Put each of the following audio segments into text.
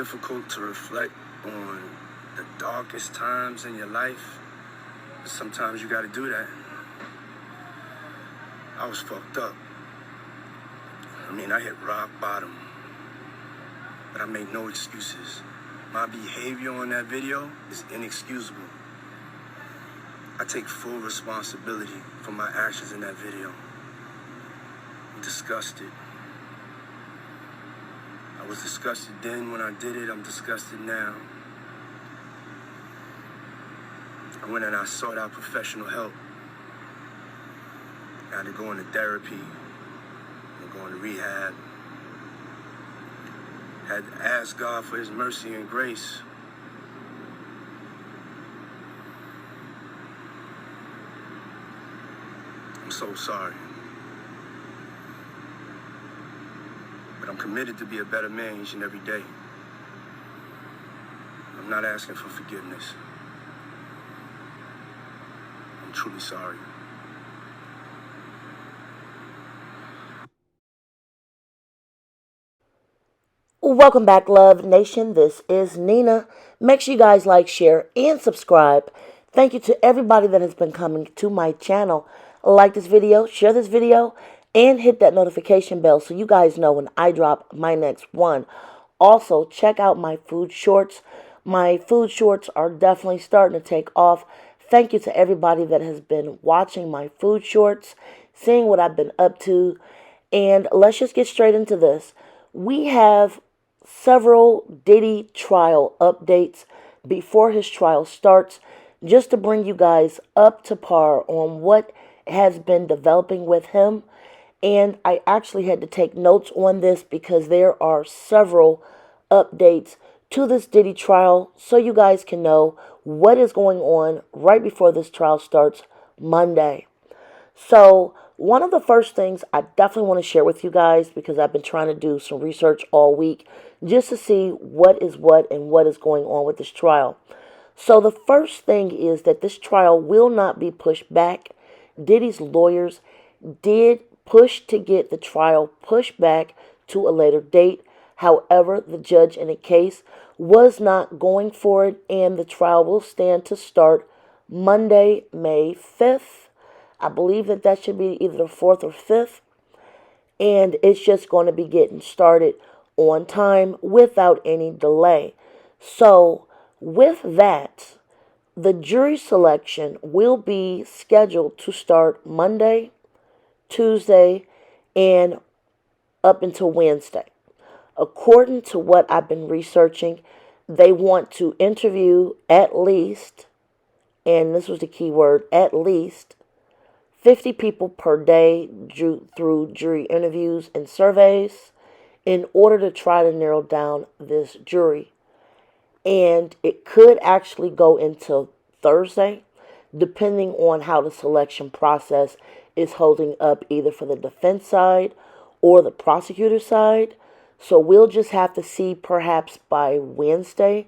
difficult to reflect on the darkest times in your life. Sometimes you gotta do that. I was fucked up. I hit rock bottom. But I make no excuses. My behavior on that video is inexcusable. I take full responsibility for my actions in that video. I'm disgusted. I was disgusted then when I did it. I'm disgusted now. I went and I sought out professional help. I had to go into therapy and go into rehab. Had to ask God for his mercy and grace. I'm so sorry. But I'm committed to be a better man each and every day. I'm not asking for forgiveness. I'm truly sorry. Welcome back, Love Nation. This is Nina. Make sure you guys like, share, and subscribe. Thank you to everybody that has been coming to my channel. Like this video, share this video, and hit that notification bell so you guys know when I drop my next one. Also, check out my food shorts. My food shorts are definitely starting to take off. Thank you to everybody that has been watching my food shorts, seeing what I've been up to. And let's just get straight into this. We have several Diddy trial updates before his trial starts, just to bring you guys up to par on what has been developing with him. And I actually had to take notes on this because there are several updates to this Diddy trial so you guys can know what is going on right before this trial starts Monday. So one of the first things I definitely want to share with you guys, because I've been trying to do some research all week just to see what is what and what is going on with this trial. So the first thing is that this trial will not be pushed back. Diddy's lawyers did push to get the trial pushed back to a later date. However, the judge in the case was not going for it, and the trial will stand to start Monday, May 5th. I believe that should be either the 4th or 5th. And it's just going to be getting started on time without any delay. So with that, the jury selection will be scheduled to start Monday, Tuesday, and up until Wednesday. According to what I've been researching, they want to interview at least, and this was the key word, at least 50 people per day through jury interviews and surveys in order to try to narrow down this jury. And it could actually go into Thursday, depending on how the selection process is holding up, either for the defense side or the prosecutor side. So we'll just have to see perhaps by Wednesday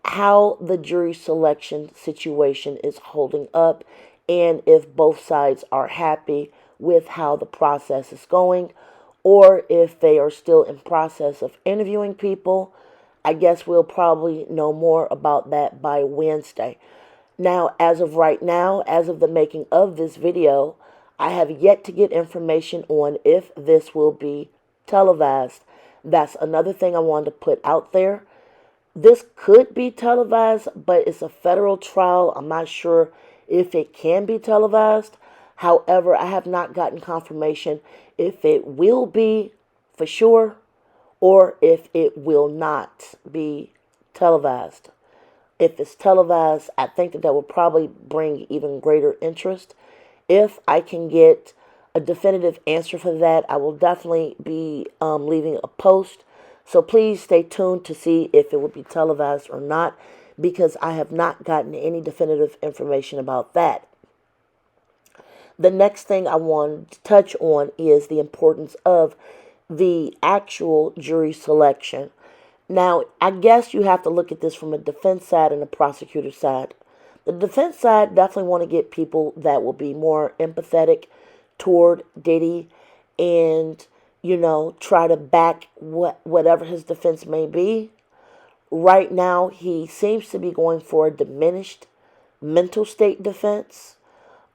how the jury selection situation is holding up, and if both sides are happy with how the process is going, or if they are still in process of interviewing people. I guess we'll probably know more about that by Wednesday. Now, as of right now, as of the making of this video, I have yet to get information on if this will be televised. That's another thing I wanted to put out there. This could be televised, but it's a federal trial. I'm not sure if it can be televised. However, I have not gotten confirmation if it will be for sure or if it will not be televised. If it's televised, I think that will probably bring even greater interest. If I can get a definitive answer for that, I will definitely be leaving a post. So please stay tuned to see if it will be televised or not, because I have not gotten any definitive information about that. The next thing I want to touch on is the importance of the actual jury selection. Now, I guess you have to look at this from a defense side and a prosecutor side. The defense side definitely want to get people that will be more empathetic toward Diddy and, try to back whatever his defense may be. right now he seems to be going for a diminished mental state defense.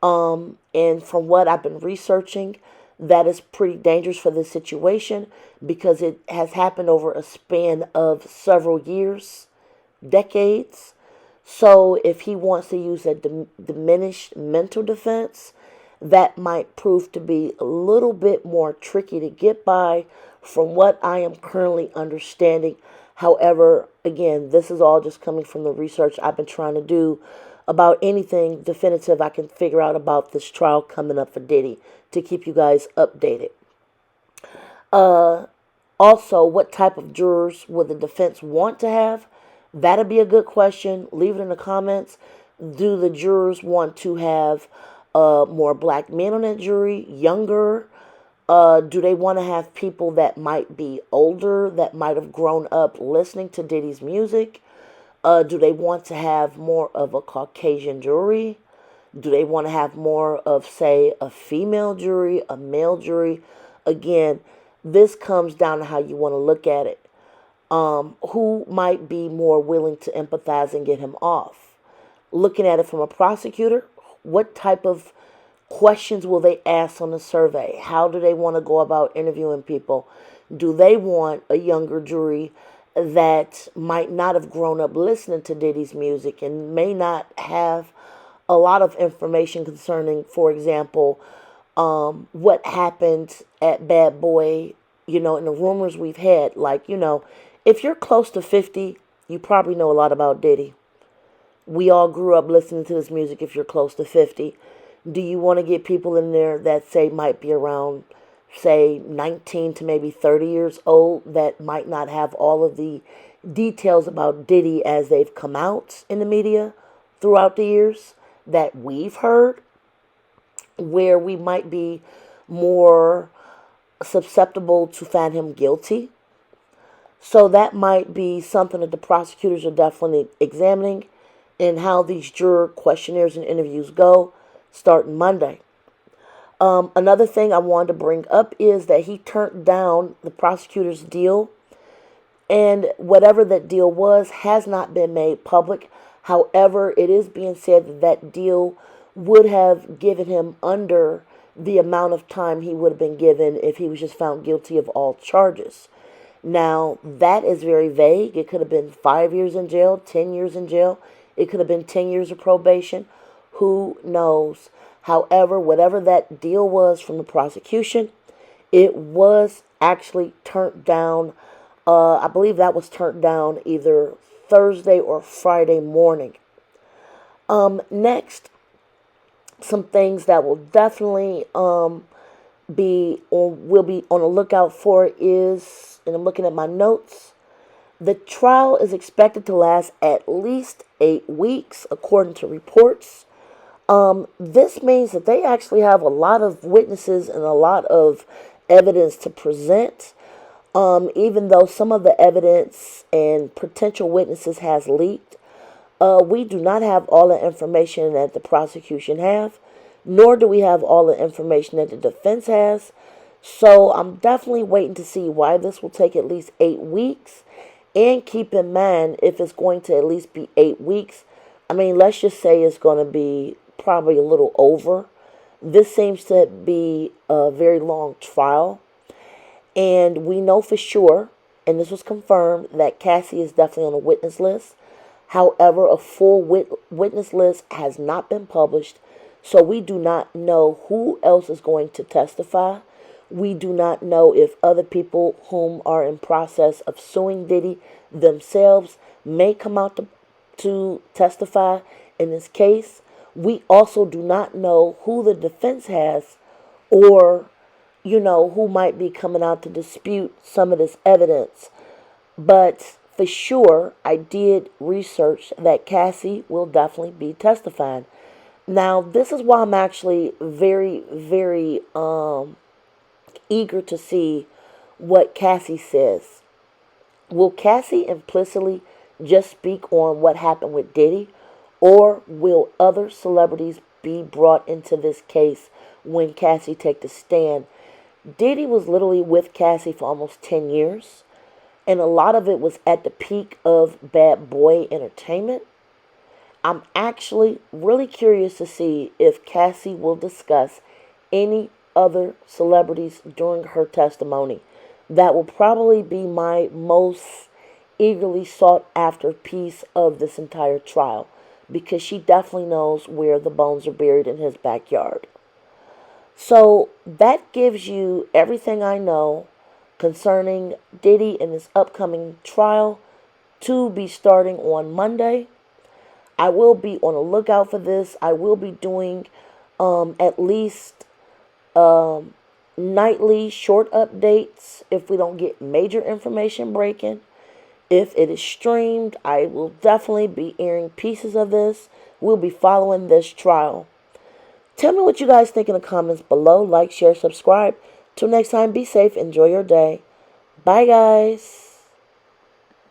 And from what I've been researching, that is pretty dangerous for this situation because it has happened over a span of several years, decades. So if he wants to use a diminished mental defense, that might prove to be a little bit more tricky to get by from what I am currently understanding. However, again, this is all just coming from the research I've been trying to do about anything definitive I can figure out about this trial coming up for Diddy to keep you guys updated. Also, what type of jurors would the defense want to have? That'd be a good question. Leave it in the comments. Do the jurors want to have more black men on that jury, younger? Do they want to have people that might be older, that might have grown up listening to Diddy's music? Do they want to have more of a Caucasian jury? Do they want to have more of, say, a female jury, a male jury? Again, this comes down to how you want to look at it. Who might be more willing to empathize and get him off? Looking at it from a prosecutor, what type of questions will they ask on the survey? How do they want to go about interviewing people? Do they want a younger jury that might not have grown up listening to Diddy's music and may not have a lot of information concerning, for example, what happened at Bad Boy, and the rumors we've had, like, if you're close to 50, you probably know a lot about Diddy. We all grew up listening to this music if you're close to 50. Do you want to get people in there that, say, might be around, say, 19 to maybe 30 years old that might not have all of the details about Diddy as they've come out in the media throughout the years that we've heard, where we might be more susceptible to find him guilty? So that might be something that the prosecutors are definitely examining in how these juror questionnaires and interviews go starting Monday. Another thing I wanted to bring up is that he turned down the prosecutor's deal, and whatever that deal was has not been made public. However, it is being said that that deal would have given him under the amount of time he would have been given if he was just found guilty of all charges. Now, that is very vague. It could have been 5 years in jail, 10 years in jail. It could have been 10 years of probation. Who knows? However, whatever that deal was from the prosecution, it was actually turned down. I believe that was turned down either Thursday or Friday morning. Next, some things that will definitely we'll be on the lookout for is, and I'm looking at my notes, the trial is expected to last at least 8 weeks, according to reports. This means that they actually have a lot of witnesses and a lot of evidence to present. Even though some of the evidence and potential witnesses has leaked, we do not have all the information that the prosecution have, nor do we have all the information that the defense has. So I'm definitely waiting to see why this will take at least 8 weeks. And keep in mind, if it's going to at least be 8 weeks, I mean, let's just say it's going to be probably a little over. This seems to be a very long trial. And we know for sure, and this was confirmed, that Cassie is definitely on a witness list. However, a full witness list has not been published. So we do not know who else is going to testify. We do not know if other people whom are in process of suing Diddy themselves may come out to testify in this case. We also do not know who the defense has, or, who might be coming out to dispute some of this evidence. But for sure, I did research that Cassie will definitely be testifying. Now, this is why I'm actually very, very eager to see what Cassie says. Will Cassie implicitly just speak on what happened with Diddy, or will other celebrities be brought into this case when Cassie take the stand? Diddy was literally with Cassie for almost 10 years. and a lot of it was at the peak of bad boy entertainment. I'm actually really curious to see if Cassie will discuss any other celebrities during her testimony. That will probably be my most eagerly sought after piece of this entire trial, because she definitely knows where the bones are buried in his backyard. So that gives you everything I know concerning Diddy and his upcoming trial to be starting on Monday. I will be on the lookout for this. I will be doing at least nightly short updates if we don't get major information breaking. If it is streamed, I will definitely be airing pieces of this. We'll be following this trial. Tell me what you guys think in the comments below. Like, share, subscribe. Till next time, be safe. Enjoy your day. Bye, guys.